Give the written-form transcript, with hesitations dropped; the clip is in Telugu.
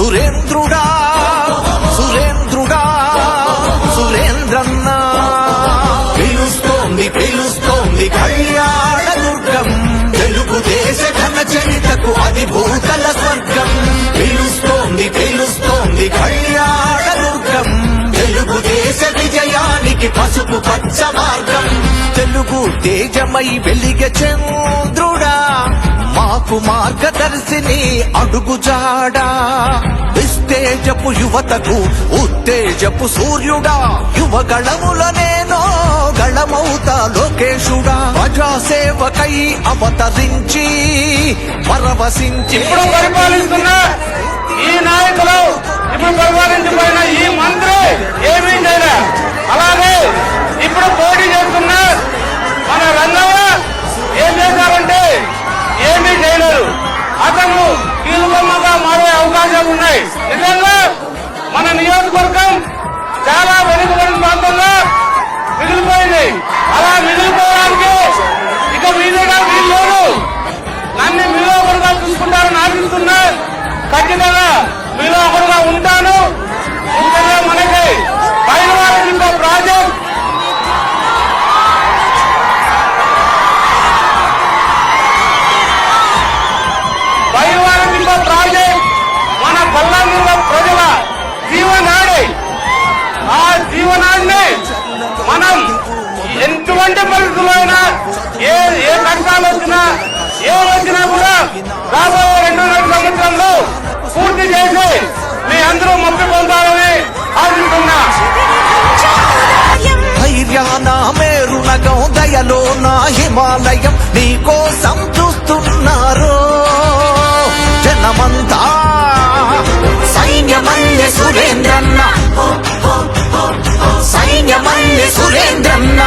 సురేంద్రుడా సురేంద్రుడా సురేంద్రన్న పిలుస్తోంది పిలుస్తోంది కళ్యాణ దుర్గం తెలుగుదేశ ఘన చరితకు అది భూతల స్వర్గం పిలుస్తోంది పిలుస్తోంది కళ్యాణ దుర్గం తెలుగుదేశ విజయానికి పసుపు పచ్చ మార్గం తెలుగు తేజమై వెలిగె చంద్రుడా మాకు మార్గదర్శిని అడుగుజాడా విస్తేజపు యువతకు ఉత్తేజపు సూర్యుడా యువగళముల నేనో గళమౌతా లోకేశుడా ప్రజాసేవకై అవతరించి పరవశించి ఇప్పుడు పరిపాలిస్తున్న ఈ నాయకులు ఇప్పుడు పరిపాలించబడిన ఈ మంత్రి ఏమీ చేయలే. అలాగే ఇప్పుడు పోటీ చేస్తున్న మన రంగయ్య ఏం చేశారంటే ఏమీ చేయలేరు. అతను కీలుబొమ్మగా మారే అవకాశాలు ఉన్నాయి. నిజంగా మన నియోజకవర్గం చాలా వెనుకబడిన ప్రాంతంగా మిగిలిపోయింది. అలా మిగిలిపోవడానికి ఇక మీదుగా వీళ్ళు నన్ను మీలో ఒకరుగా చూసుకుంటారని ఆశిస్తున్నా. ఖచ్చితంగా మీలో ఒకరుగా ఉంటాను. ముఖ్యంగా మనకి పైనవారి ఇంకో ప్రాజెక్ట్ మన పల్లాంగుల ప్రజల జీవనాడి. ఆ జీవనాడిని మనం ఎటువంటి పరిస్థితుల్లో అయినా ఏ కష్టాలు వచ్చినా వచ్చినా కూడా రాబోయే 2.5 సంవత్సరాల్లో పూర్తి చేసి మీ అందరూ మొక్కి పొందాలని ఆశిస్తున్నా. ధైర్యాన మేరునగం దయలో నా హిమాలయం నీకోసం చూస్తున్నారు జనమంతా సైన్యమల్లె సురేంద్రన్న సైన్యమల్లె సురేంద్రన్న